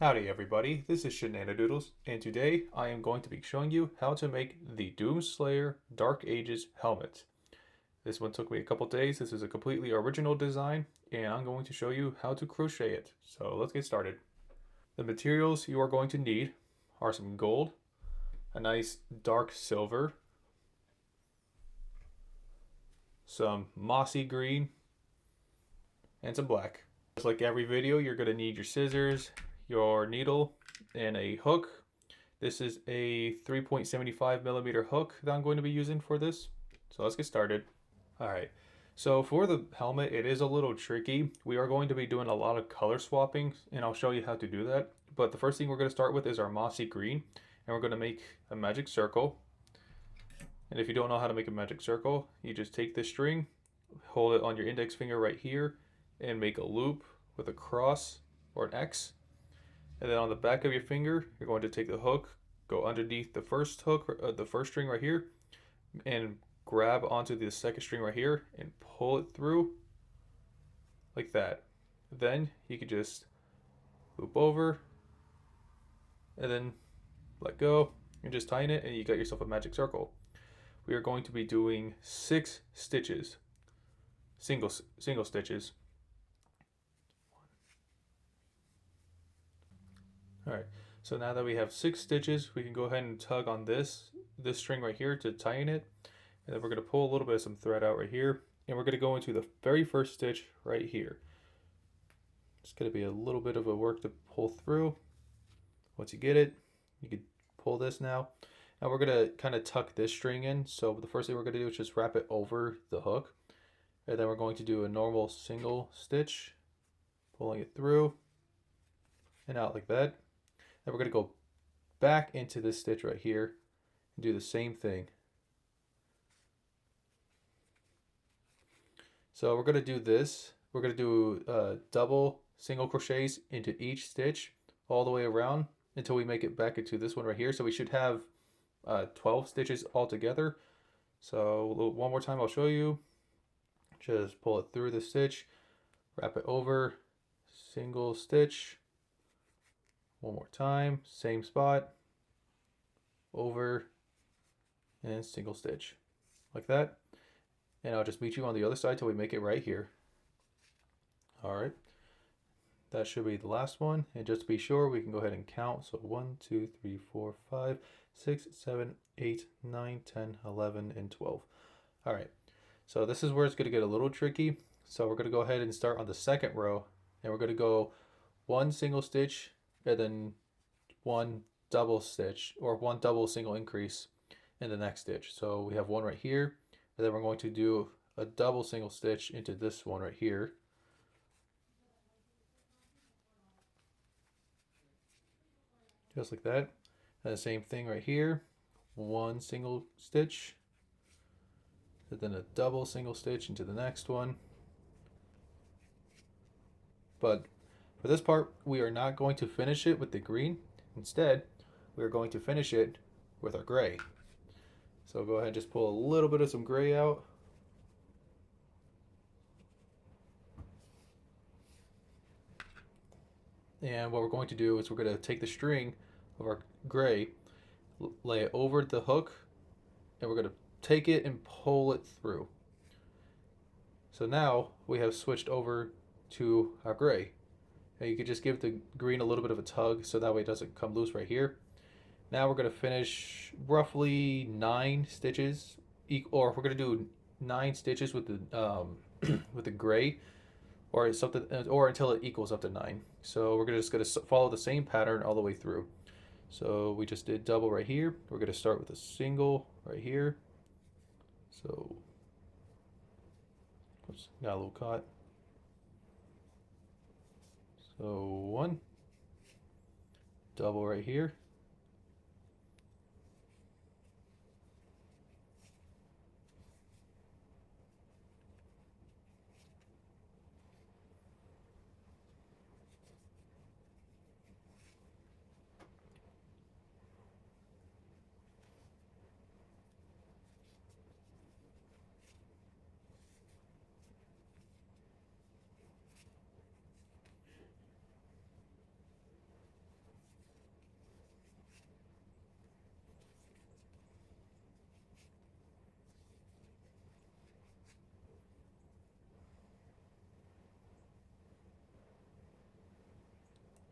Howdy everybody, this is Shenanadoodles, and today I am going to be showing you how to make the Doomslayer Dark Ages helmet. This one took me a couple days. This is a completely original design, and I'm going to show you how to crochet it. So let's get started. The materials you are going to need are some gold, a nice dark silver, some mossy green, and some black. Just like every video, you're going to need your scissors, your needle, and a hook. This is a 3.75 millimeter hook that I'm going to be using for this. So let's get started. All right. So for the helmet, it is a little tricky. We are going to be doing a lot of color swapping, and I'll show you how to do that. But the first thing we're going to start with is our mossy green, and we're going to make a magic circle. And if you don't know how to make a magic circle, you just take this string, hold it on your index finger right here, and make a loop with a cross or an X. And then on the back of your finger, you're going to take the hook, go underneath the first hook, the first string right here, and grab onto the second string right here and pull it through like that. Then you can just loop over and then let go and just tighten it, and you got yourself a magic circle. We are going to be doing 6 stitches, single stitches. All right, so now that we have 6 stitches, we can go ahead and tug on this string right here to tighten it. And then we're going to pull a little bit of some thread out right here. And we're going to go into the very first stitch right here. It's going to be a little bit of a work to pull through. Once you get it, you can pull this now. Now we're going to kind of tuck this string in. So the first thing we're going to do is just wrap it over the hook. And then we're going to do a normal single stitch, pulling it through and out like that. Then we're going to go back into this stitch right here and do the same thing. So we're going to do this. We're going to do double single crochets into each stitch all the way around until we make it back into this one right here. So we should have 12 stitches all together. So one more time I'll show you. Just pull it through the stitch, wrap it over, single stitch. One more time, same spot, over, and single stitch, like that. And I'll just meet you on the other side till we make it right here. All right, that should be the last one. And just to be sure, we can go ahead and count. So 1, 2, 3, 4, 5, 6, 7, 8, 9, 10, 11, and 12. All right, so this is where it's going to get a little tricky. So we're going to go ahead and start on the second row, and we're going to go 1 single stitch and then 1 double stitch, or 1 double single increase in the next stitch. So we have one right here, and then we're going to do a double single stitch into this one right here. Just like that. And the same thing right here. 1 single stitch, and then a double single stitch into the next one. But for this part, we are not going to finish it with the green. Instead, we are going to finish it with our gray. So go ahead and just pull a little bit of some gray out. And what we're going to do is we're going to take the string of our gray, lay it over the hook, and we're going to take it and pull it through. So now we have switched over to our gray. And you could just give the green a little bit of a tug so that way it doesn't come loose right here. Now we're going to finish roughly 9 stitches, or we're going to do 9 stitches with the with the gray, or something, or until it equals up to 9. So we're just going to follow the same pattern all the way through. So we just did double right here. We're going to start with a single right here. So, oops, got a little caught. So 1, double right here.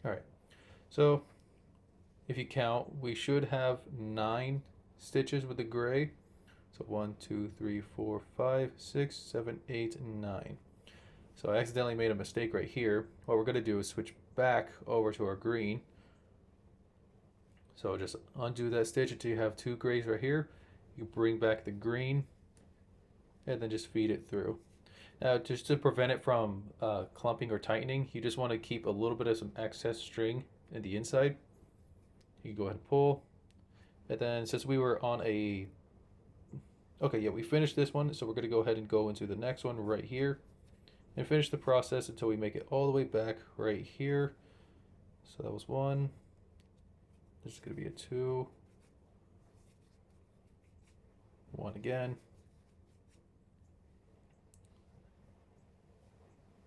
All right, so if you count, we should have 9 stitches with the gray. So 1, 2, 3, 4, 5, 6, 7, 8, 9. So I accidentally made a mistake right here. What we're going to do is switch back over to our green. So just undo that stitch until you have 2 grays right here. You bring back the green and then just feed it through. Now, just to prevent it from clumping or tightening, you just want to keep a little bit of some excess string in the inside. You can go ahead and pull. And then since we were on a... Okay, yeah, we finished this one, so we're going to go ahead and go into the next one right here and finish the process until we make it all the way back right here. So that was 1. This is going to be a 2. 1 again.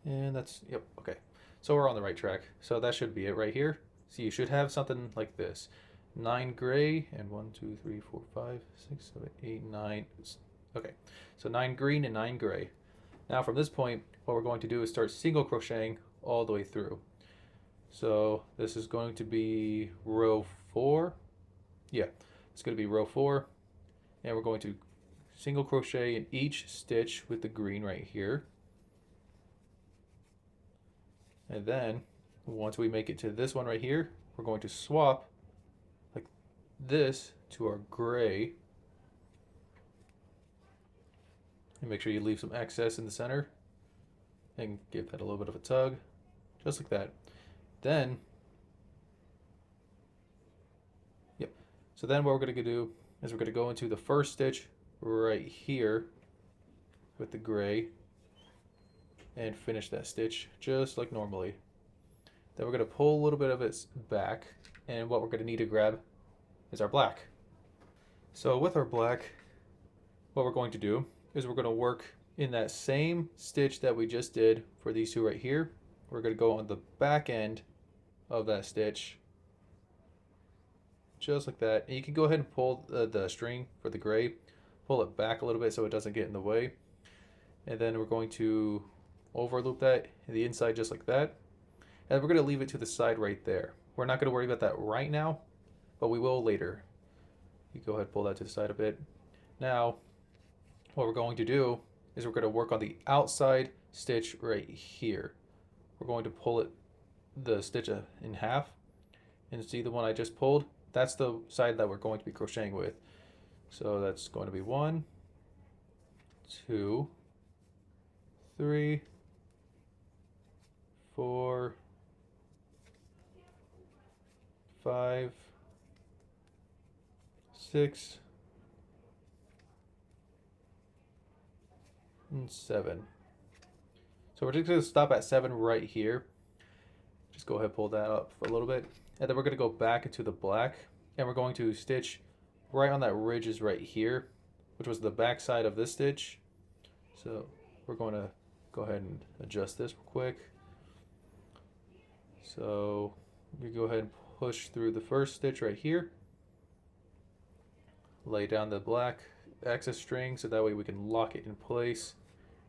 And that's, yep, okay. So we're on the right track. So that should be it right here. So you should have something like this. 9 gray and 1, 2, 3, 4, 5, 6, 7, 8, 9. Okay, so 9 green and 9 gray. Now from this point, what we're going to do is start single crocheting all the way through. So this is going to be row 4. Yeah, it's going to be row 4. And we're going to single crochet in each stitch with the green right here. And then once we make it to this one right here, we're going to swap like this to our gray. And make sure you leave some excess in the center and give that a little bit of a tug, just like that. Then, yep. So then what we're going to do is we're going to go into the first stitch right here with the gray and finish that stitch just like normally. Then we're going to pull a little bit of it back, and what we're going to need to grab is our black. So with our black, what we're going to do is we're going to work in that same stitch that we just did for these 2 right here. We're going to go on the back end of that stitch just like that. And you can go ahead and pull the string for the gray, pull it back a little bit so it doesn't get in the way. And then we're going to overloop that in the inside just like that. And we're going to leave it to the side right there. We're not going to worry about that right now, but we will later. You go ahead and pull that to the side a bit. Now, what we're going to do is we're going to work on the outside stitch right here. We're going to pull it, the stitch in half, and see the one I just pulled? That's the side that we're going to be crocheting with. So that's going to be 1, 2, 3, 4, 5, 6, and 7. So we're just going to stop at 7 right here. Just go ahead and pull that up a little bit. And then we're going to go back into the black. And we're going to stitch right on that ridges right here, which was the back side of this stitch. So we're going to go ahead and adjust this real quick. So we go ahead and push through the first stitch right here. Lay down the black excess string so that way we can lock it in place.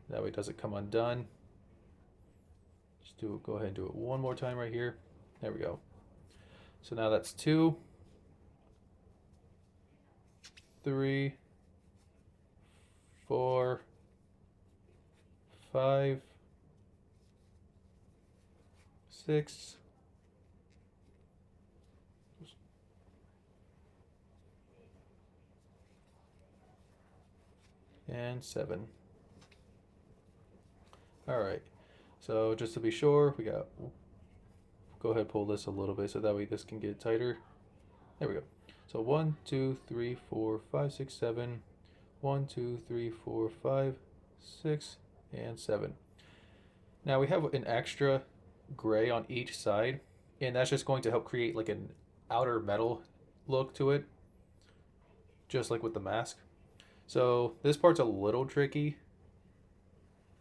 That way it doesn't come undone. Just go ahead and do it one more time right here. There we go. So now that's 2, 3, 4, 5, 6, and 7. All right, so just to be sure, we got, go ahead and pull this a little bit so that way this can get tighter. There we go. So 1, 2, 3, 4, 5, 6, 7. 1, 2, 3, 4, 5, 6, and 7. Now we have an extra gray on each side, and that's just going to help create like an outer metal look to it, just like with the mask. So this part's a little tricky,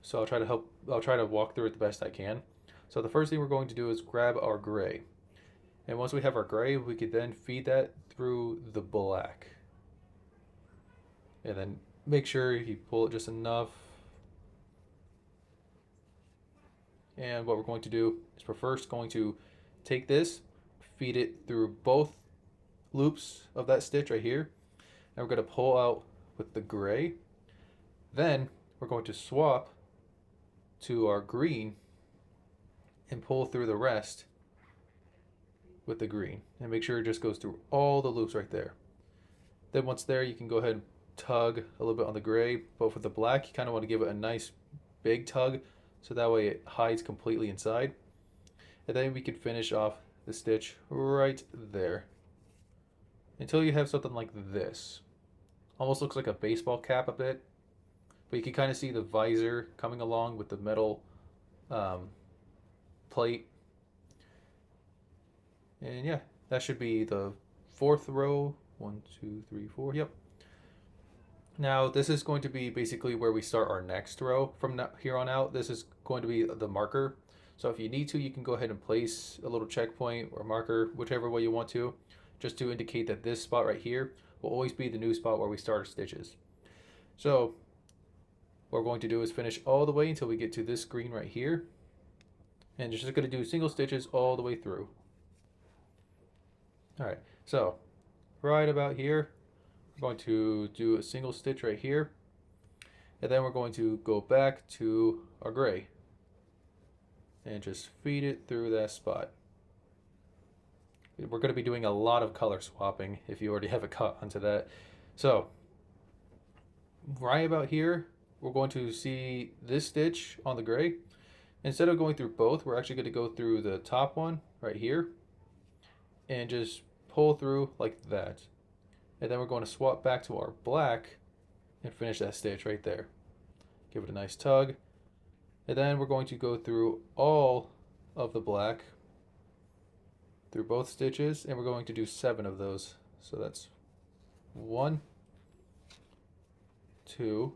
so I'll try to walk through it the best I can. So the first thing we're going to do is grab our gray. And once we have our gray, we could then feed that through the black. And then make sure you pull it just enough. And what we're going to do is we're first going to take this, feed it through both loops of that stitch right here, and we're going to pull out with the gray. Then we're going to swap to our green and pull through the rest with the green, and make sure it just goes through all the loops right there. Then once there, you can go ahead and tug a little bit on the gray, but for the black, you kind of want to give it a nice big tug so that way it hides completely inside. And then we can finish off the stitch right there until you have something like this. Almost looks like a baseball cap a bit, but you can kind of see the visor coming along with the metal plate. And yeah, that should be the fourth row. 1, 2, 3, 4. Yep. Now this is going to be basically where we start our next row. From here on out, this is going to be the marker. So if you need to, you can go ahead and place a little checkpoint or marker, whichever way you want to, just to indicate that this spot right here will always be the new spot where we start our stitches. So what we're going to do is finish all the way until we get to this green right here. And you're just going to do single stitches all the way through. All right, so right about here, we're going to do a single stitch right here, and then we're going to go back to our gray and just feed it through that spot. We're going to be doing a lot of color swapping if you already have it cut onto that. So right about here, we're going to see this stitch on the gray. Instead of going through both, we're actually going to go through the top one right here and just pull through like that. And then we're going to swap back to our black and finish that stitch right there. Give it a nice tug. And then we're going to go through all of the black through both stitches, and we're going to do 7 of those. So that's 1, 2,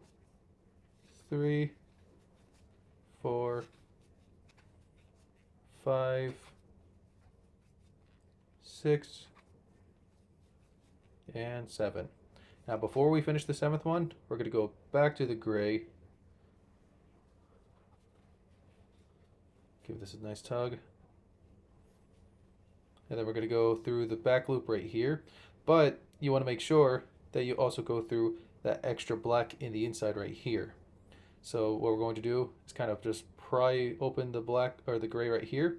3, 4, 5, 6, and 7. Now before we finish the 7th one, we're going to go back to the gray. Give this a nice tug. And then we're going to go through the back loop right here. But you want to make sure that you also go through that extra black in the inside right here. So what we're going to do is kind of just pry open the black or the gray right here.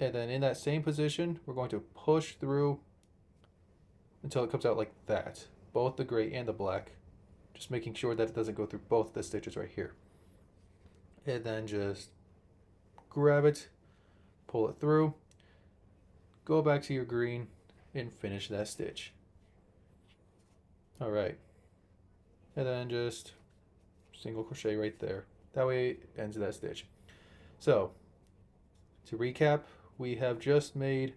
And then in that same position, we're going to push through until it comes out like that. Both the gray and the black. Just making sure that it doesn't go through both the stitches right here. And then just grab it, pull it through, go back to your green, and finish that stitch. Alright. And then just single crochet right there. That way it ends that stitch. So, to recap, we have just made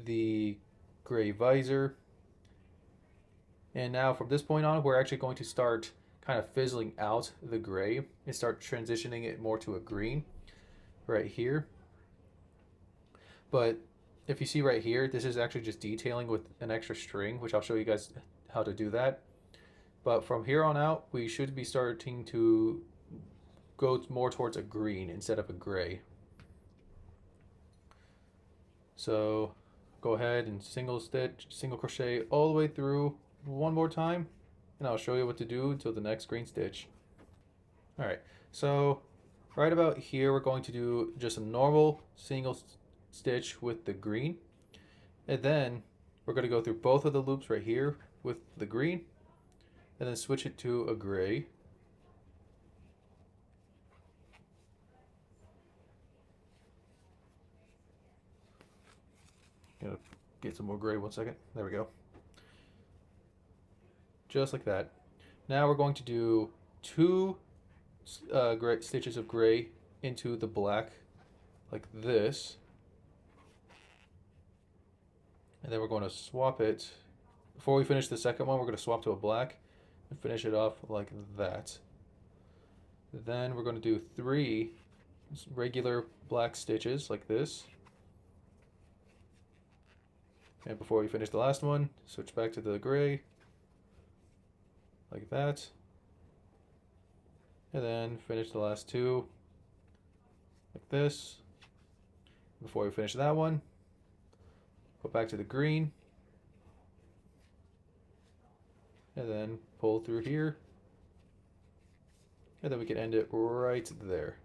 the gray visor. And now from this point on, we're actually going to start kind of fizzling out the gray and start transitioning it more to a green right here. But if you see right here, this is actually just detailing with an extra string, which I'll show you guys how to do that. But from here on out, we should be starting to go more towards a green instead of a gray. So go ahead and single stitch, single crochet all the way through one more time, and I'll show you what to do until the next green stitch. All right, so right about here, we're going to do just a normal single stitch with the green, and then we're going to go through both of the loops right here with the green, and then switch it to a gray. Gonna get some more gray, 1 second. There we go. Just like that. Now we're going to do 2 gray stitches of gray into the black, like this. And then we're going to swap it. Before we finish the second one, we're going to swap to a black and finish it off like that. Then we're going to do 3 regular black stitches like this. And before we finish the last one, switch back to the gray like that. And then finish the last 2 like this. before we finish that one, go back to the green, and then pull through here, and then we can end it right there,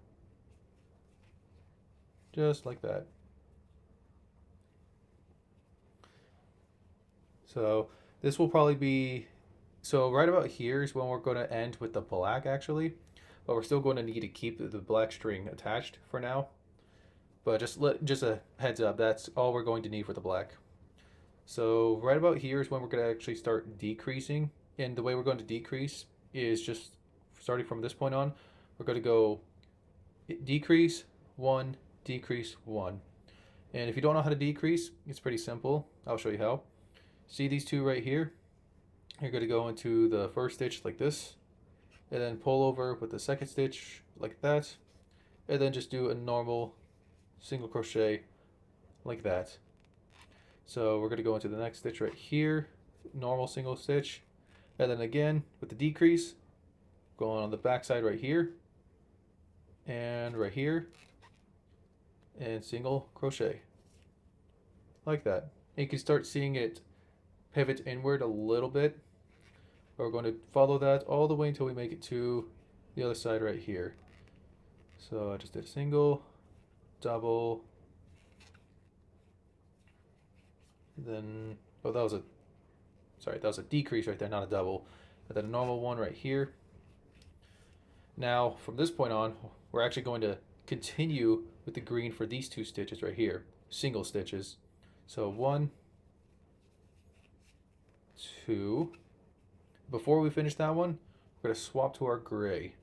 just like that. So this will probably be, so right about here is when we're going to end with the black actually, but we're still going to need to keep the black string attached for now. But just a heads up, that's all we're going to need for the black. So right about here is when we're going to actually start decreasing, and the way we're going to decrease is just starting from this point on, we're going to go decrease 1, decrease 1. And if you don't know how to decrease, it's pretty simple. I'll show you how. See these two right here? You're going to go into the first stitch like this, and then pull over with the second stitch like that, and then just do a normal single crochet like that. So we're going to go into the next stitch right here, normal single stitch, and then again with the decrease, going on the back side right here, and right here, and single crochet like that. And you can start seeing it pivot inward a little bit. But we're going to follow that all the way until we make it to the other side right here. So I just did a single, double, then, oh, that was a decrease right there, not a double. And then a normal one right here. Now, from this point on, we're actually going to continue with the green for these two stitches right here, single stitches. So 1, 2. Before we finish that one, we're going to swap to our gray.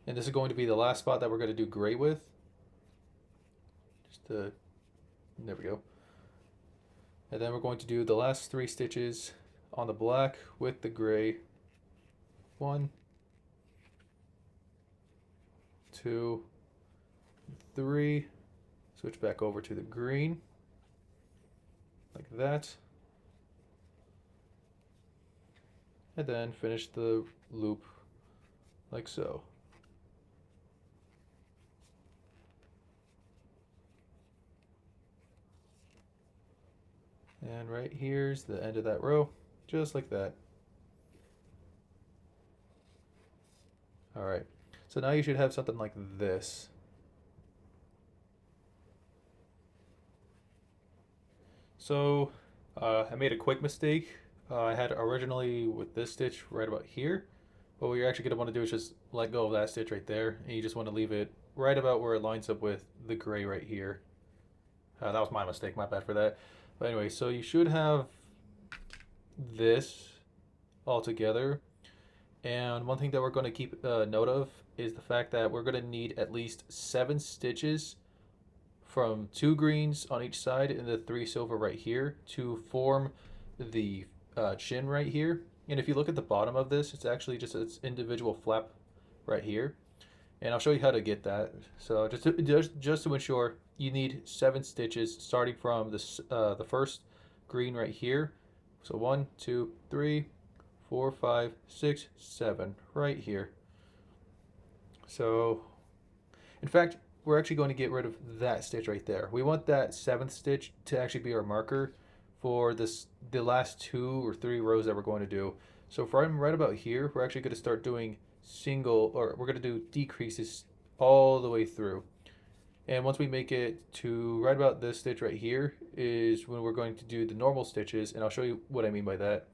And this is going to be the last spot that we're going to do gray with. There we go. And then we're going to do the last 3 stitches on the black with the gray. 1, 2, 3. Switch back over to the green, like that. And then finish the loop like so. And right here's the end of that row, just like that. All right, so now you should have something like this. So I made a quick mistake. I had originally with this stitch right about here, but what you're actually going to want to do is just let go of that stitch right there, and you just want to leave it right about where it lines up with the gray right here. That was my mistake, my bad for that. But anyway, so you should have this all together. And one thing that we're going to keep note of is the fact that we're going to need at least 7 stitches from 2 greens on each side and the 3 silver right here to form the chin right here. And if you look at the bottom of this, it's actually just its individual flap right here. And I'll show you how to get that. So just to ensure, you need 7 stitches starting from this the first green right here. So 1, 2, 3, 4, 5, 6, 7 right here. So in fact, we're actually going to get rid of that stitch right there. We want that 7th stitch to actually be our marker for the last 2 or 3 rows that we're going to do. So from right about here, we're actually going to start doing we're going to do decreases all the way through. And once we make it to right about this stitch right here is when we're going to do the normal stitches, and I'll show you what I mean by that.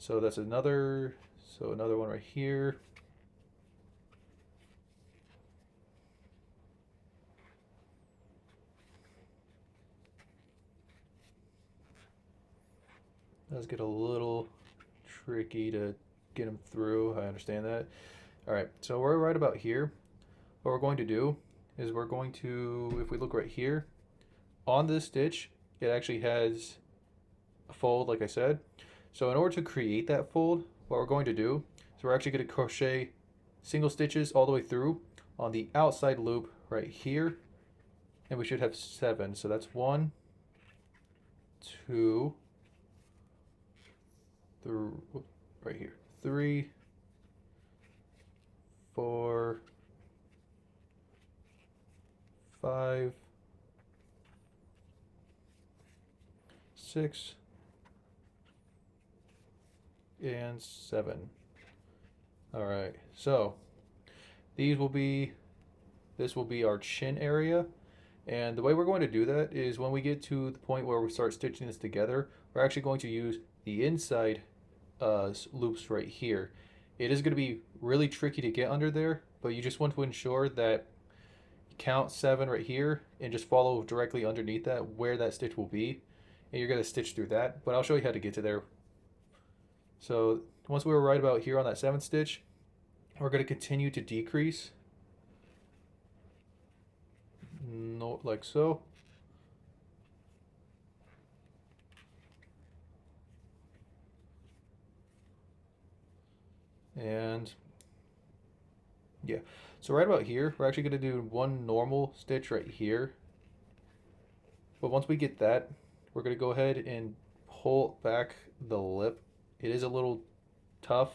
So that's another one right here. Does get a little tricky to get them through. I understand that. All right, so we're right about here. What we're going to do is we're going to, if we look right here, on this stitch, it actually has a fold, like I said. So in order to create that fold, what we're going to do is we're actually going to crochet single stitches all the way through on the outside loop right here. And we should have 7. So that's 1, 2, 3, right here, 3, 4, 5, 6, and 7. All right, so this will be our chin area. And the way we're going to do that is when we get to the point where we start stitching this together, we're actually going to use the inside loops right here. It is going to be really tricky to get under there, but you just want to ensure that you count 7 right here and just follow directly underneath that where that stitch will be. And you're going to stitch through that, but I'll show you how to get to there. So once we were right about here on that 7th stitch, we're going to continue to decrease. No, like so. And yeah, so right about here, we're actually going to do one normal stitch right here. But once we get that, we're going to go ahead and pull back the lip. It is a little tough,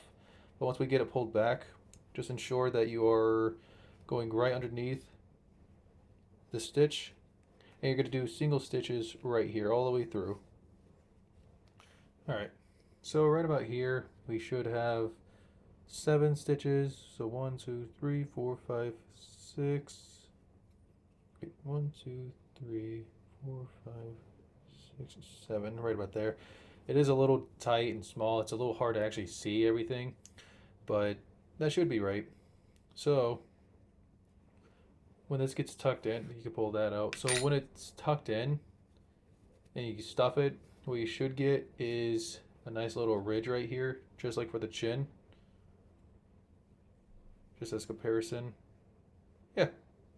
but once we get it pulled back, just ensure that you are going right underneath the stitch, and you're going to do single stitches right here all the way through. All right, so right about here, we should have 7 stitches. So 1, 2, 3, 4, 5, 6. Wait, 1, 2, 3, 4, 5, 6, 7. Right about there. It is a little tight and small. It's a little hard to actually see everything, but that should be right. So when this gets tucked in, you can pull that out. So when it's tucked in and you stuff it, what you should get is a nice little ridge right here, just like for the chin. Just as comparison. Yeah,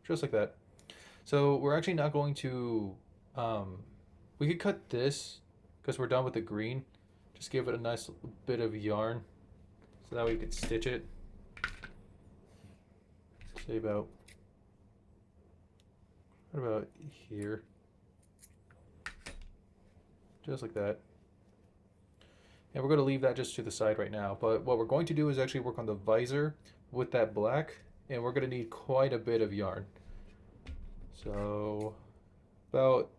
just like that. So we're actually not going to, we could cut this because we're done with the green. Just give it a nice bit of yarn so that way we can stitch it. Say about here. Just like that. And we're going to leave that just to the side right now. But what we're going to do is actually work on the visor with that black, and we're going to need quite a bit of yarn. So about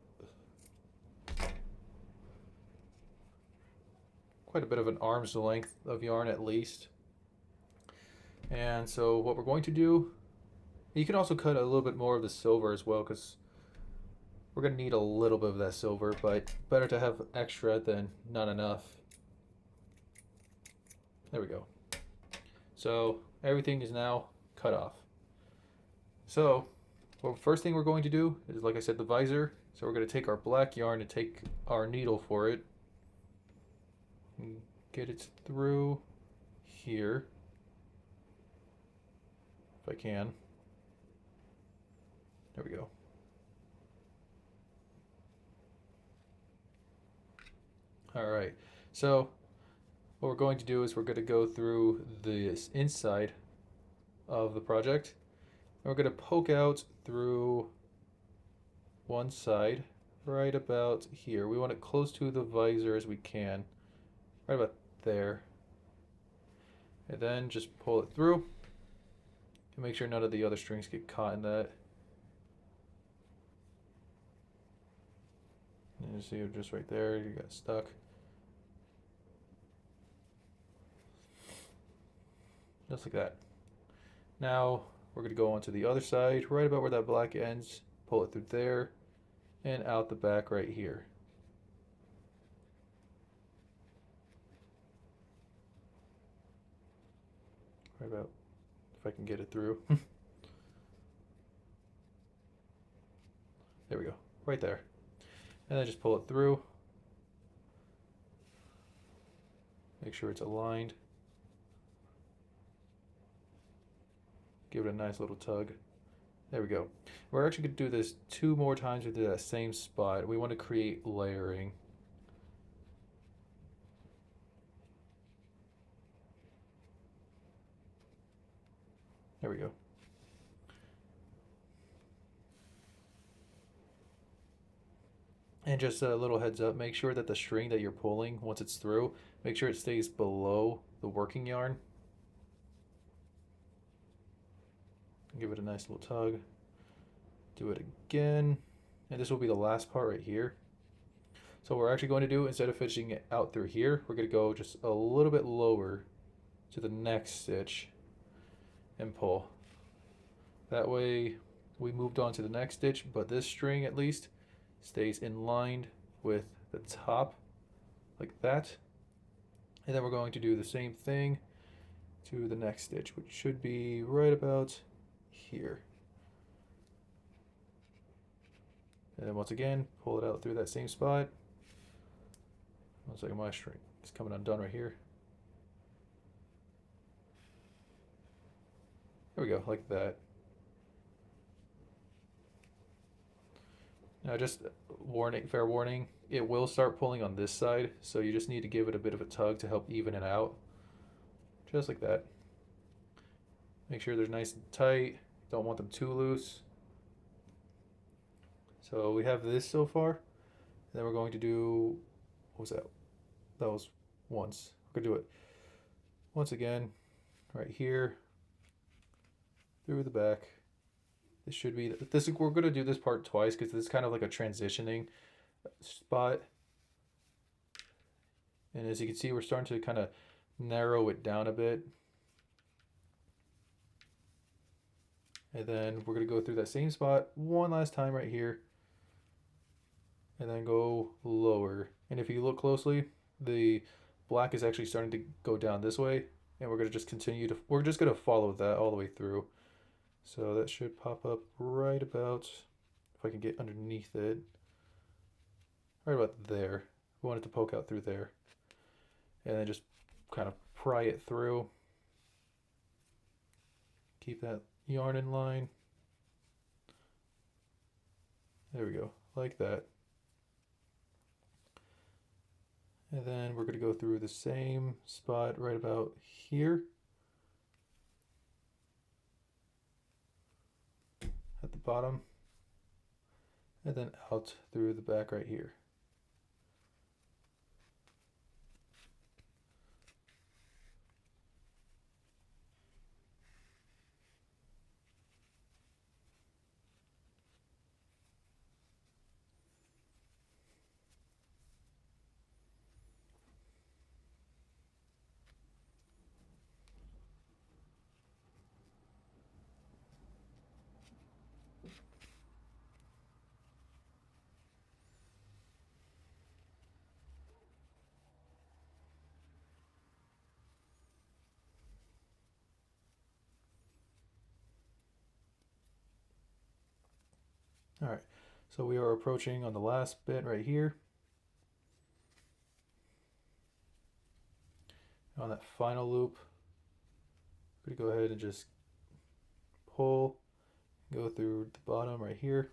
quite a bit of an arm's length of yarn at least. And so what we're going to do, you can also cut a little bit more of the silver as well, because we're going to need a little bit of that silver, but better to have extra than not enough. There we go. So everything is now cut off. So well, first thing we're going to do is, like I said, the visor. So we're going to take our black yarn and take our needle for it. And get it through here, if I can. There we go. All right, so what we're going to do is we're going to go through this inside of the project, and we're going to poke out through one side right about here. We want it close to the visor as we can, right about there. And then just pull it through and make sure none of the other strings get caught in that. And you see it just right there, you got stuck. Just like that. Now we're going to go on to the other side, right about where that black ends, pull it through there, and out the back right here. Right about, if I can get it through. There we go, right there. And then just pull it through. Make sure it's aligned. Give it a nice little tug. There we go. We're actually going to do this 2 more times with that same spot. We want to create layering. There we go. And just a little heads up, make sure that the string that you're pulling, once it's through, make sure it stays below the working yarn. Give it a nice little tug. Do it again. And this will be the last part right here. So what we're actually going to do, instead of finishing it out through here, we're going to go just a little bit lower to the next stitch and pull. That way we moved on to the next stitch, but this string at least stays in line with the top like that. And then we're going to do the same thing to the next stitch, which should be right about here. And then once again, pull it out through that same spot. One second, my string is coming undone right here. There we go, like that. Now just warning, fair warning, it will start pulling on this side, so you just need to give it a bit of a tug to help even it out. Just like that. Make sure they're nice and tight. Don't want them too loose. So we have this so far. Then we're going to do, what was that? That was once. We're gonna do it once again, right here, through the back. This should be, we're gonna do this part twice because this is kind of like a transitioning spot. And as you can see, we're starting to kind of narrow it down a bit. And then we're gonna go through that same spot one last time right here. And then go lower. And if you look closely, the black is actually starting to go down this way. And we're gonna just continue to, we're just gonna follow that all the way through. So that should pop up right about, if I can get underneath it, right about there. We want it to poke out through there. And then just kind of pry it through. Keep that yarn in line. There we go, like that. And then we're going to go through the same spot right about here. At the bottom. And then out through the back right here. All right, so we are approaching on the last bit right here. On that final loop, I'm gonna go ahead and just pull, go through the bottom right here,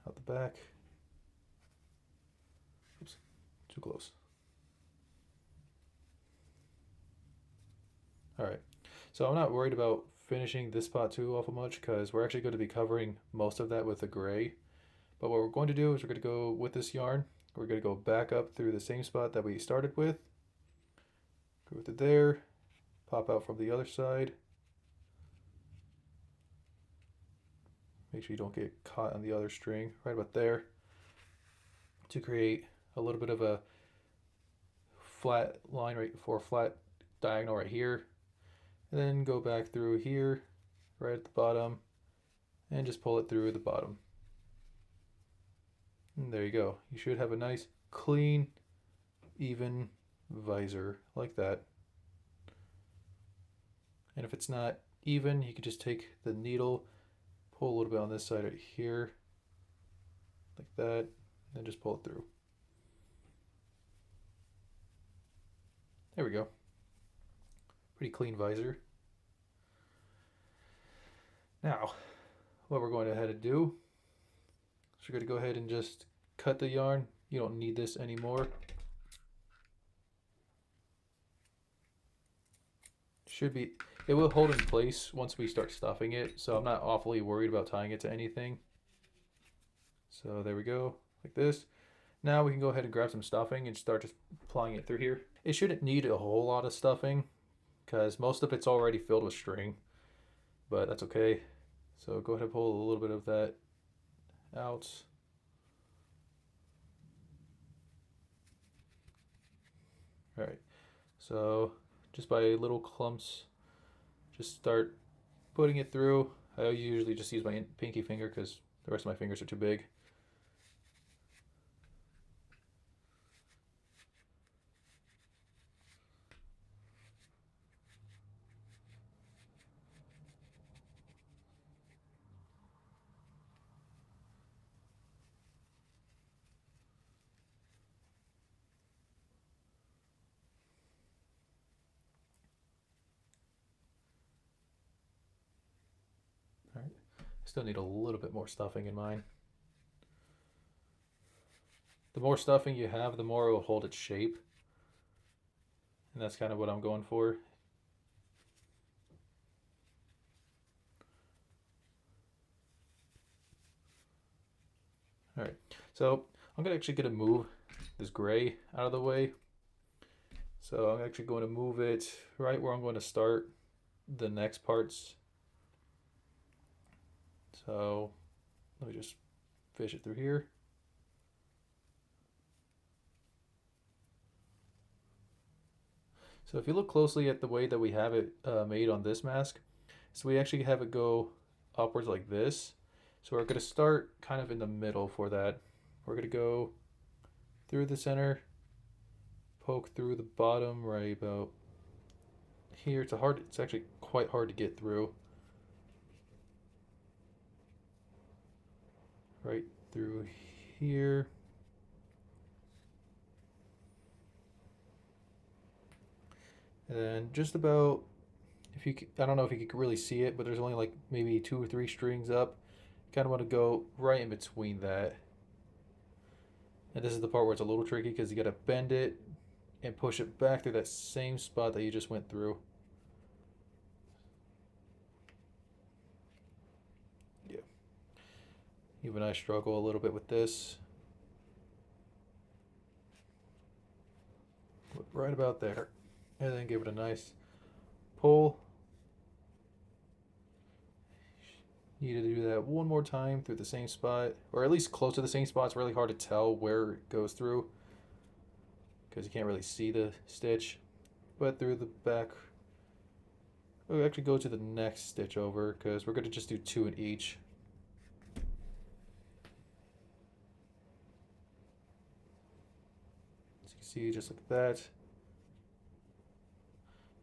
out the back. Oops, too close. All right, so I'm not worried about finishing this spot too awful much because we're actually going to be covering most of that with the gray. But what we're going to do is we're going to go with this yarn. We're going to go back up through the same spot that we started with. Go with it there, pop out from the other side. Make sure you don't get caught on the other string, right about there, to create a little bit of a flat line right for a flat diagonal right here. And then go back through here, right at the bottom, and just pull it through the bottom. And there you go. You should have a nice, clean, even visor like that. And if it's not even, you can just take the needle, pull a little bit on this side right here, like that, and just pull it through. There we go. Pretty clean visor. Now, what we're going to ahead and do is we're going to go ahead and just cut the yarn. You don't need this anymore. Should be, it will hold in place once we start stuffing it, so I'm not awfully worried about tying it to anything. So there we go, like this. Now we can go ahead and grab some stuffing and start just applying it through here. It shouldn't need a whole lot of stuffing because most of it's already filled with string, but that's okay. So go ahead and pull a little bit of that out. All right, so just by little clumps, just start putting it through. I usually just use my pinky finger because the rest of my fingers are too big. All right, still need a little bit more stuffing in mine. The more stuffing you have, the more it will hold its shape. And that's kind of what I'm going for. All right, so I'm gonna actually gonna move this gray out of the way. So I'm actually going to move it right where I'm going to start the next parts. So let me just fish it through here. So if you look closely at the way that we have it made on this mask, so we actually have it go upwards like this. So we're going to start kind of in the middle for that. We're going to go through the center, poke through the bottom right about here. It's actually quite hard to get through. Right through here. And then just about, if you, I don't know if you can really see it, but there's only like maybe 2 or 3 strings up. You kind of want to go right in between that. And this is the part where it's a little tricky because you got to bend it and push it back through that same spot that you just went through. Yeah. Even I struggle a little bit with this. Right about there. And then give it a nice pull. You need to do that one more time through the same spot, or at least close to the same spot. It's really hard to tell where it goes through because you can't really see the stitch. But through the back, we'll actually go to the next stitch over because we're going to just do 2 in each. As you can see, just like that.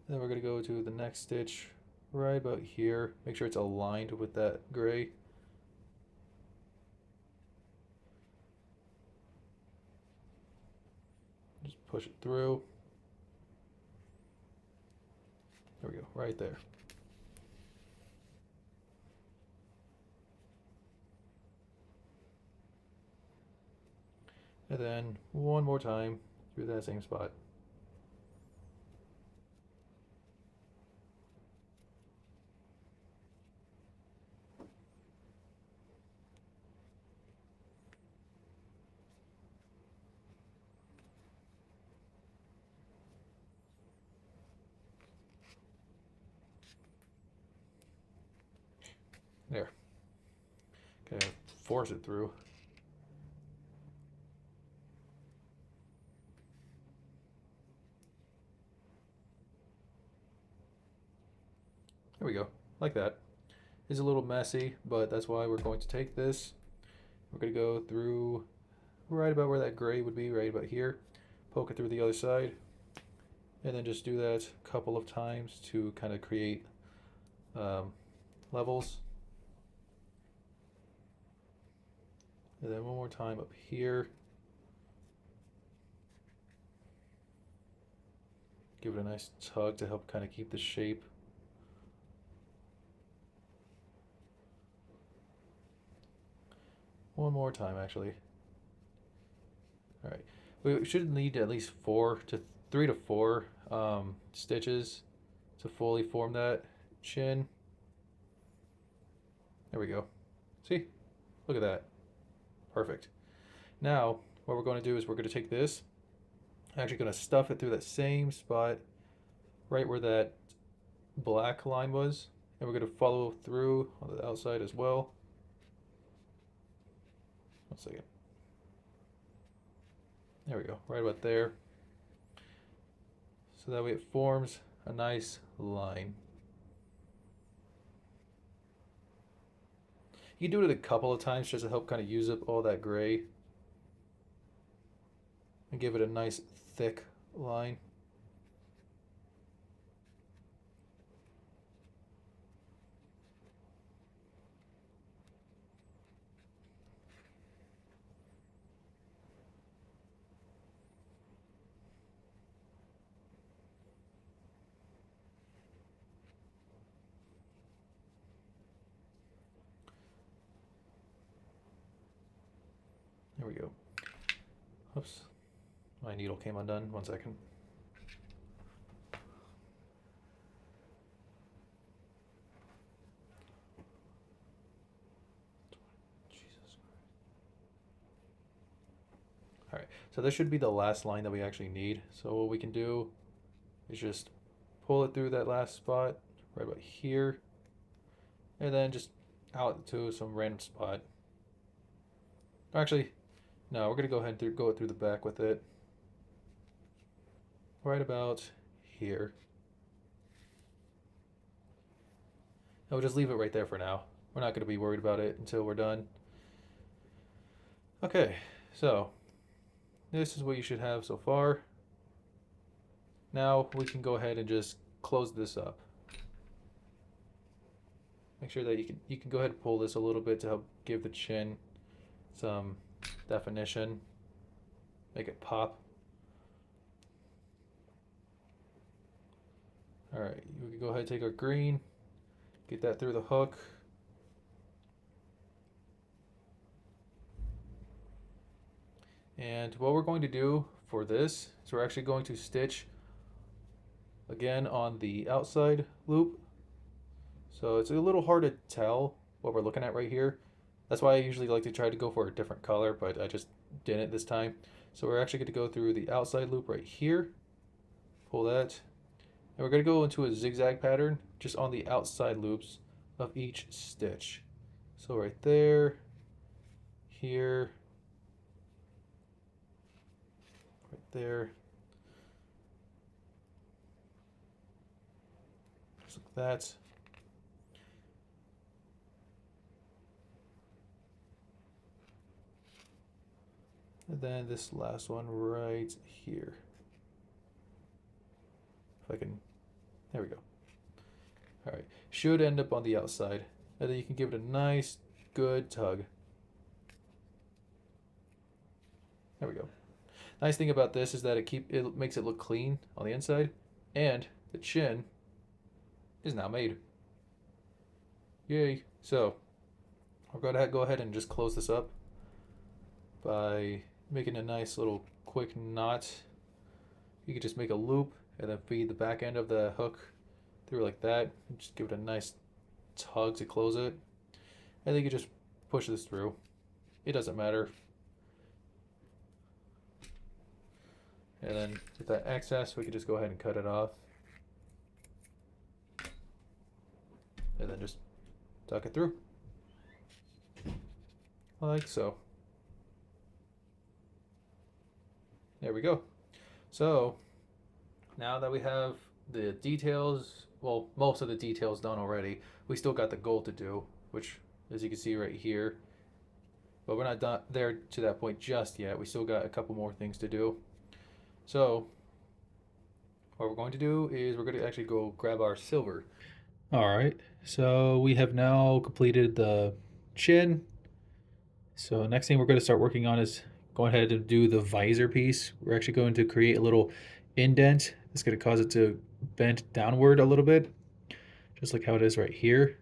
Then we're going to go to the next stitch right about here. Make sure it's aligned with that gray. Just push it through. There we go, right there. And then one more time through that same spot. There. Okay, force it through. There we go, like that. It's a little messy, but that's why we're going to take this. We're going to go through right about where that gray would be, right about here. Poke it through the other side. And then just do that a couple of times to kind of create levels. And then one more time up here. Give it a nice tug to help kind of keep the shape. One more time, actually. All right. We should need at least 3 to 4 stitches to fully form that chin. There we go. See? Look at that. Perfect. Now, what we're going to do is we're going to take this. I'm actually going to stuff it through that same spot right where that black line was. And we're going to follow through on the outside as well. One second. There we go, right about there. so that way it forms a nice line. You can do it a couple of times just to help kind of use up all that gray and give it a nice thick line. There we go. Oops, my needle came undone. 1 second. Jesus. All right, so this should be the last line that we actually need. So what we can do is just pull it through that last spot right about here, and then just out to some random spot. Actually, no, we're gonna go ahead and go through the back with it. Right about here. And we'll just leave it right there for now. We're not gonna be worried about it until we're done. Okay, so this is what you should have so far. Now we can go ahead and just close this up. Make sure that you can go ahead and pull this a little bit to help give the chin some definition, make it pop. All right, we can go ahead and take our green, get that through the hook. And what we're going to do for this is we're actually going to stitch again on the outside loop. So it's a little hard to tell what we're looking at right here. That's why I usually like to try to go for a different color, but I just didn't this time. So we're actually going to go through the outside loop right here, pull that, and we're going to go into a zigzag pattern just on the outside loops of each stitch. So right there, here, right there, just like that. And then this last one right here. If I can, there we go. All right, should end up on the outside. And then you can give it a nice, good tug. There we go. Nice thing about this is that it makes it look clean on the inside, and the chin is now made. Yay. So, we're going to go ahead and just close this up by making a nice little quick knot. You could just make a loop and then feed the back end of the hook through like that. And just give it a nice tug to close it. And then you can just push this through. It doesn't matter. And then with that excess, we could just go ahead and cut it off. And then just tuck it through. Like so. There we go. So now that we have the details, well, most of the details done already, we still got the gold to do, which as you can see right here, but we're not done there to that point just yet. We still got a couple more things to do. So what we're going to do is we're going to actually go grab our silver. All right, so we have now completed the chin. So next thing we're going to start working on is go ahead and do the visor piece. We're actually going to create a little indent. It's going to cause it to bend downward a little bit, just like how it is right here.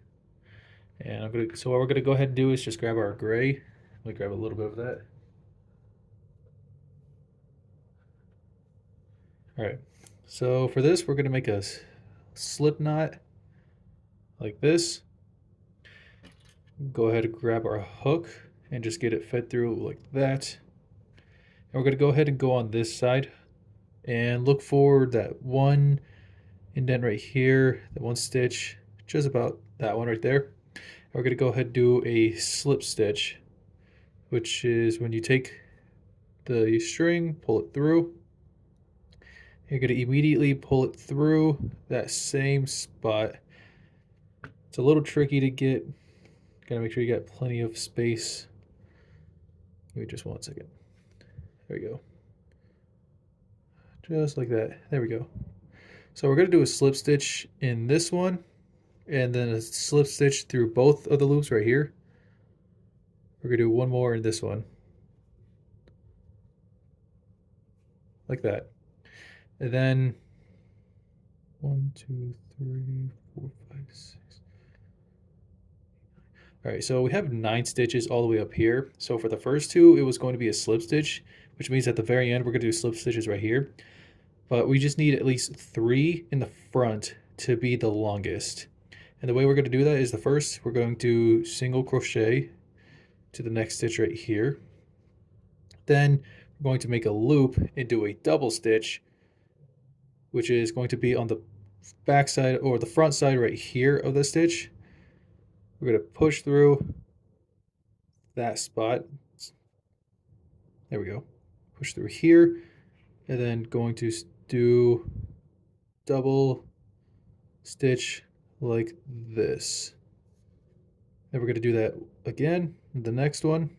And so what we're going to go ahead and do is just grab our gray. Let me grab a little bit of that. All right, so for this, we're going to make a slip knot like this. Go ahead and grab our hook and just get it fed through like that. And we're going to go ahead and go on this side and look for that one indent right here, that one stitch, just about that one right there. And we're going to go ahead and do a slip stitch, which is when you take the string, pull it through, You're going to immediately pull it through that same spot. It's a little tricky to get. Gotta make sure you got plenty of space. Give me just 1 second. There we go. Just like that. There we go. So we're going to do a slip stitch in this one, and then a slip stitch through both of the loops right here. We're going to do one more in this one. Like that. And then 1, 2, 3, 4, 5, 6. All right, so we have 9 stitches all the way up here. So for the first 2, it was going to be a slip stitch, which means at the very end, we're going to do slip stitches right here. But we just need at least 3 in the front to be the longest. And the way we're going to do that is the first, we're going to single crochet to the next stitch right here. Then we're going to make a loop and do a double stitch, which is going to be on the back side or the front side right here of the stitch. We're going to push through that spot. There we go. Push through here, and then going to do double stitch like this. Then we're going to do that again, the next one.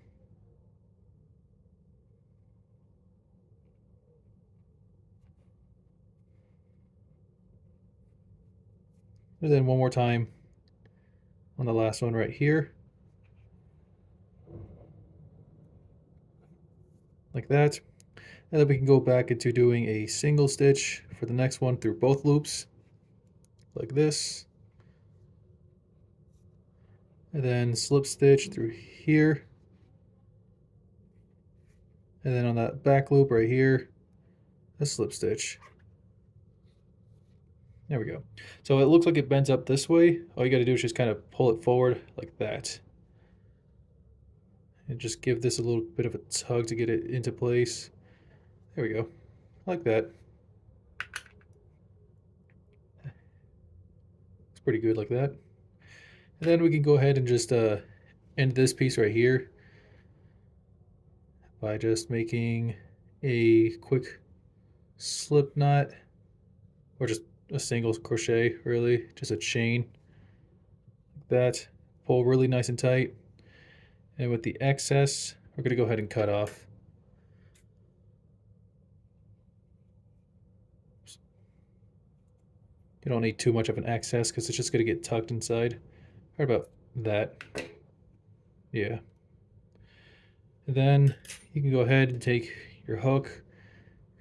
And then one more time on the last one right here. Like that. And then we can go back into doing a single stitch for the next one through both loops, like this. And then slip stitch through here. And then on that back loop right here, a slip stitch. There we go. So it looks like it bends up this way. All you got to do is just kind of pull it forward like that. And just give this a little bit of a tug to get it into place. There we go. Like that. It's pretty good like that. And then we can go ahead and just end this piece right here by just making a quick slip knot, or just a single crochet, really, just a chain like that. Pull really nice and tight. And with the excess, we're going to go ahead and cut off. You don't need too much of an excess because it's just going to get tucked inside. Right about that. Yeah. And then you can go ahead and take your hook,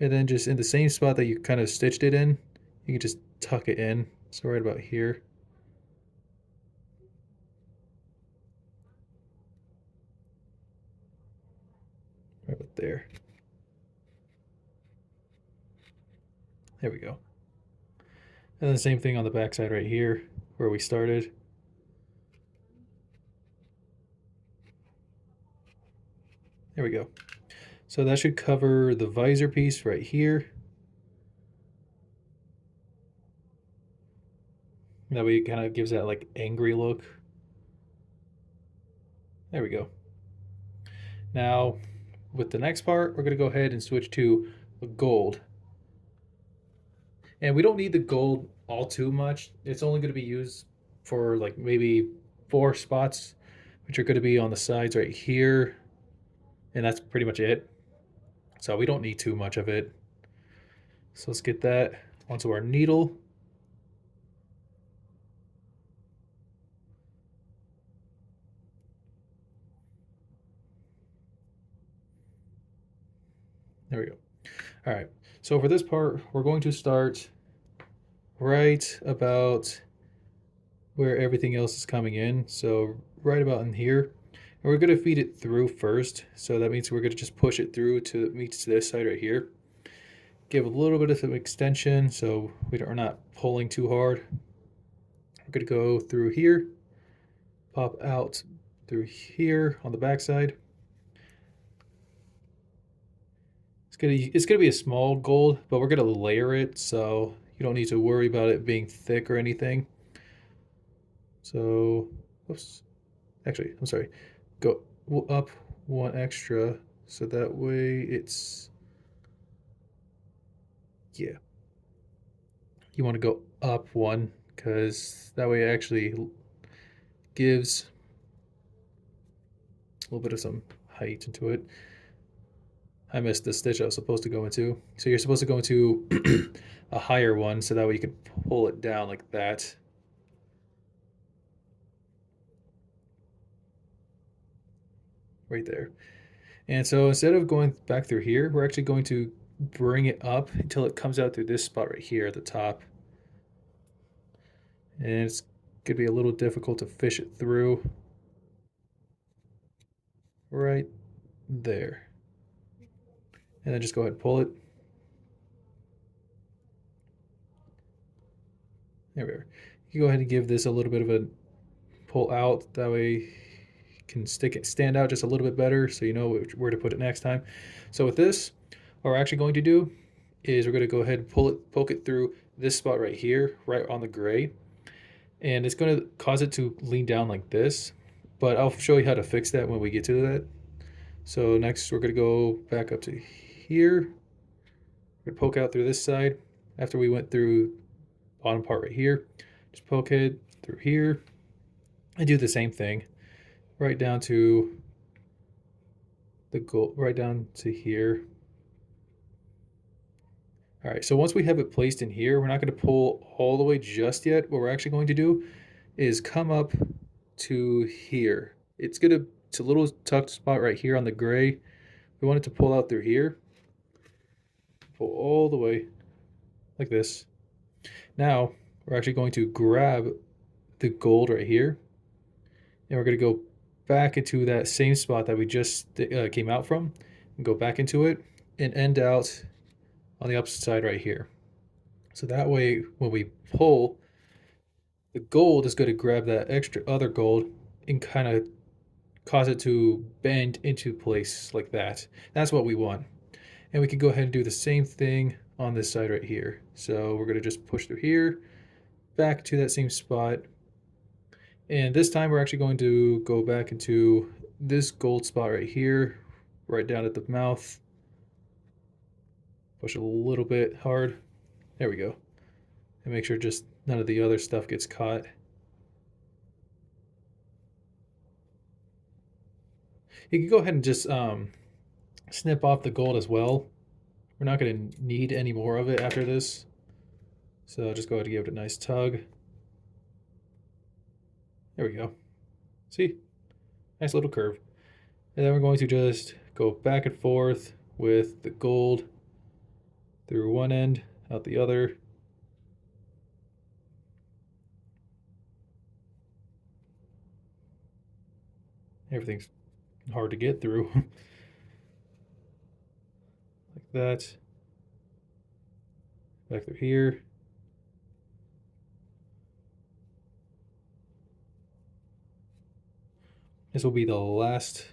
and then just in the same spot that you kind of stitched it in, you can just tuck it in. So right about here. Right about there. There we go. And then the same thing on the back side right here where we started. There we go. So that should cover the visor piece right here. That way it kind of gives that like angry look. There we go. Now with the next part, we're going to go ahead and switch to gold. And we don't need the gold all too much. It's only going to be used for like maybe 4 spots, which are going to be on the sides right here. And that's pretty much it. So we don't need too much of it. So let's get that onto our needle. There we go. All right. So for this part, we're going to start right about where everything else is coming in. So right about in here. And we're going to feed it through first. So that means we're going to just push it through to meet this side right here. Give a little bit of an extension so we're not pulling too hard. We're going to go through here, pop out through here on the back side. It's gonna be a small gold, but we're gonna layer it, so you don't need to worry about it being thick or anything. So, oops. Actually, I'm sorry. Go up 1 extra, so that way it's, yeah. you want to go up one, because that way it actually gives a little bit of some height into it. I missed the stitch I was supposed to go into. So you're supposed to go into a higher one, so that way you can pull it down like that. Right there. And so instead of going back through here, we're actually going to bring it up until it comes out through this spot right here at the top. And it's going to be a little difficult to fish it through. Right there. And then just go ahead and pull it. There we are. You go ahead and give this a little bit of a pull out. That way you can stand out just a little bit better so you know where to put it next time. So with this, what we're actually going to do is we're going to go ahead and poke it through this spot right here, right on the gray. And it's going to cause it to lean down like this. But I'll show you how to fix that when we get to that. So next we're going to go back up to here. We're going to poke out through this side after we went through bottom part right here. Just poke it through here and do the same thing right down to the goal, right down to here. All right, so once we have it placed in here, we're not going to pull all the way just yet. What we're actually going to do is come up to here. It's a little tucked spot right here on the gray. We want it to pull out through here. Pull all the way like this. Now we're actually going to grab the gold right here, and we're going to go back into that same spot that we just came out from, and go back into it and end out on the opposite side right here. So that way when we pull, the gold is going to grab that extra other gold and kind of cause it to bend into place like that. That's what we want. And we can go ahead and do the same thing on this side right here. So we're going to just push through here, back to that same spot. And this time we're actually going to go back into this gold spot right here, right down at the mouth. Push a little bit hard. There we go. And make sure just none of the other stuff gets caught. You can go ahead and just snip off the gold as well. We're not going to need any more of it after this. So just go ahead and give it a nice tug. There we go. See? Nice little curve. And then we're going to just go back and forth with the gold through one end, out the other. Everything's hard to get through. Like that. Back through here. This will be the last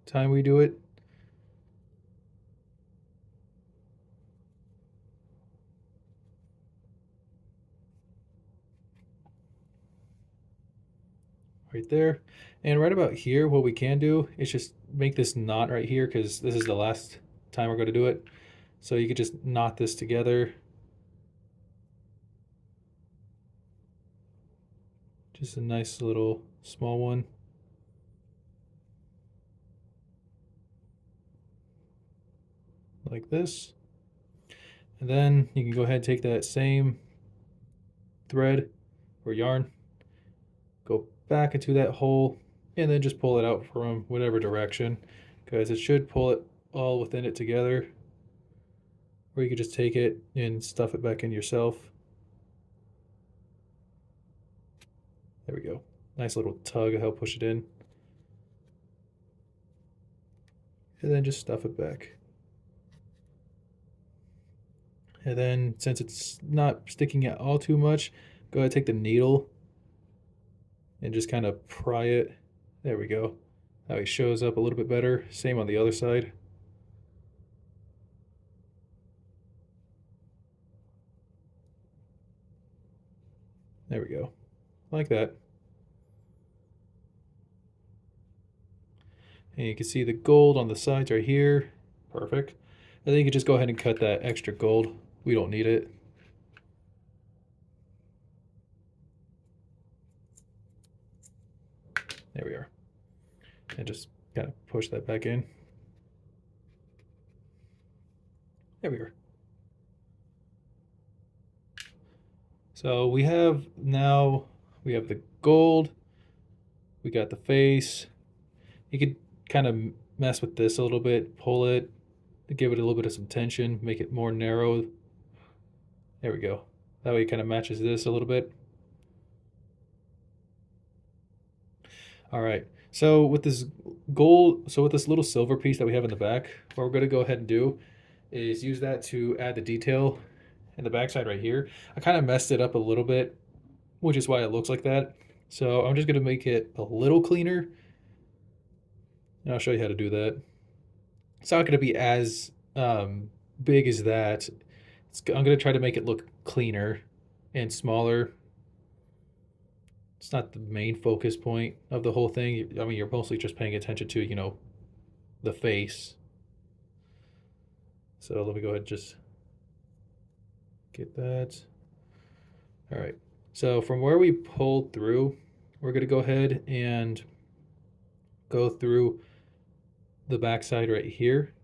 time we do it. Right there. And right about here, what we can do is just make this knot right here, because this is the last time we're going to do it. So you could just knot this together. Just a nice little small one. Like this. And then you can go ahead and take that same thread or yarn, go back into that hole, and then just pull it out from whatever direction, because it should pull it all within it together. Or you could just take it and stuff it back in yourself. There we go. Nice little tug to help push it in. And then just stuff it back. And then since it's not sticking out all too much, go ahead and take the needle and just kind of pry it. There we go. Now it shows up a little bit better. Same on the other side. There we go. Like that. And you can see the gold on the sides right here. Perfect. And then you can just go ahead and cut that extra gold. We don't need it. There we are. And just kind of push that back in. There we are. So we have the gold, we got the face. You could kind of mess with this a little bit, pull it, to give it a little bit of some tension, make it more narrow. There we go. That way it kind of matches this a little bit. All right. So with this little silver piece that we have in the back, what we're going to go ahead and do is use that to add the detail in the backside right here. I kind of messed it up a little bit, which is why it looks like that. So I'm just going to make it a little cleaner. And I'll show you how to do that. It's not going to be as big as that. I'm going to try to make it look cleaner and smaller. It's not the main focus point of the whole thing. I mean, you're mostly just paying attention to, the face. So let me go ahead and just get that. All right. So from where we pulled through, we're going to go ahead and go through the backside right here.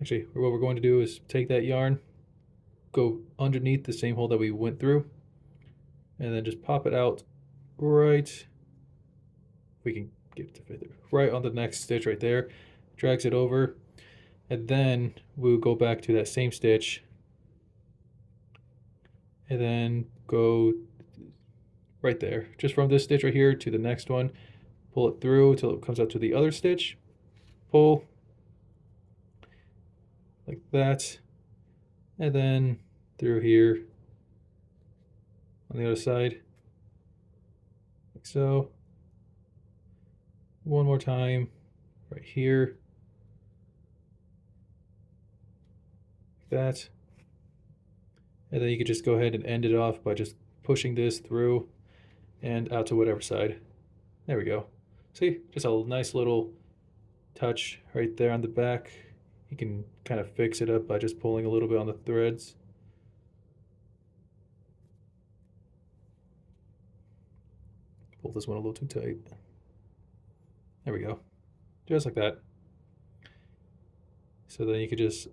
Actually, what we're going to do is take that yarn, go underneath the same hole that we went through, and then just pop it out right. We can get it to fit through. Right on the next stitch right there. Drags it over. And then we'll go back to that same stitch. And then go right there. Just from this stitch right here to the next one. Pull it through until it comes out to the other stitch. Pull. Like that. And then through here on the other side. Like so. One more time. Right here. Like that. And then you could just go ahead and end it off by just pushing this through and out to whatever side. There we go. See, just a nice little touch right there on the back. You can kind of fix it up by just pulling a little bit on the threads. Pull this one a little too tight. There we go. Just like that. So then you could just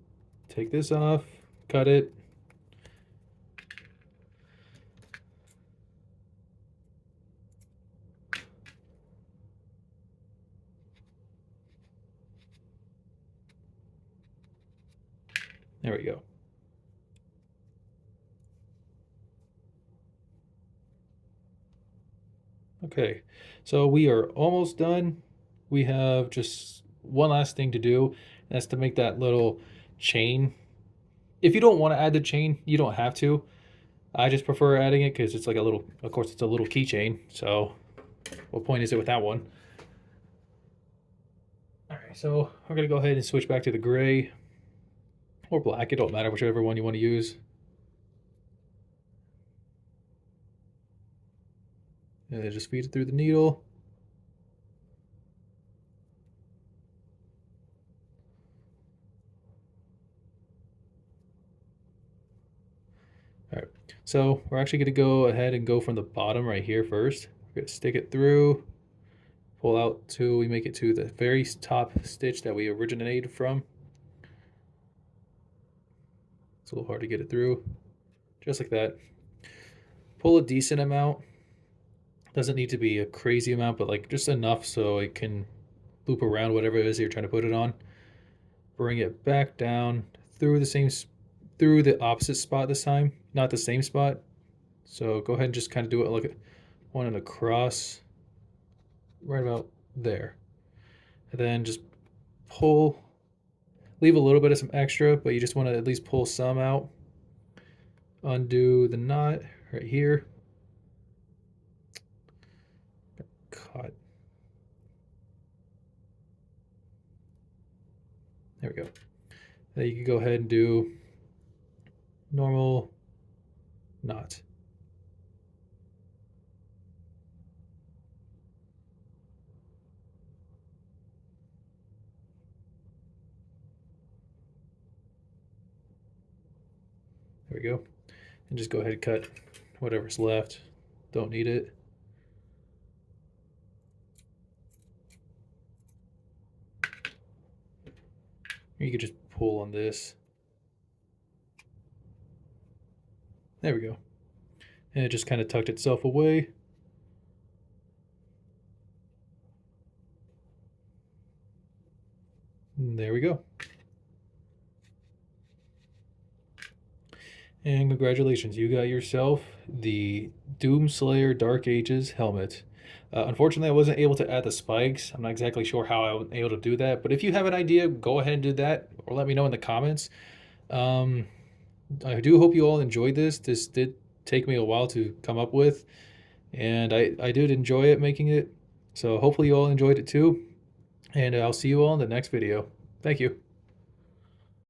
take this off, cut it. There we go. Okay, so we are almost done. We have just one last thing to do, and that's to make that little chain. If you don't want to add the chain, you don't have to. I just prefer adding it because it's like a little, of course, it's a little keychain. So what point is it with that one? All right, so we're gonna go ahead and switch back to the gray or black. It don't matter, whichever one you want to use. And then just feed it through the needle. All right, so we're actually gonna go ahead and go from the bottom right here first. We're gonna stick it through, pull out till we make it to the very top stitch that we originated from. It's a little hard to get it through, just like that. Pull a decent amount. Doesn't need to be a crazy amount, but like just enough so it can loop around whatever it is you're trying to put it on. Bring it back down through the opposite spot this time, not the same spot. So go ahead and just kind of do it like one and across, right about there. And then just pull, leave a little bit of some extra, but you just want to at least pull some out. Undo the knot right here. Cut. There we go. Now you can go ahead and do normal knot. There we go. And just go ahead and cut whatever's left. Don't need it. You could just pull on this. There we go. And it just kind of tucked itself away. And there we go. And congratulations, you got yourself the Doomslayer Dark Ages helmet. Unfortunately, I wasn't able to add the spikes. I'm not exactly sure how I was able to do that, but if you have an idea, go ahead and do that, or let me know in the comments. I do hope you all enjoyed this. This did take me a while to come up with, and I did enjoy it making it. So hopefully you all enjoyed it too, and I'll see you all in the next video. Thank you.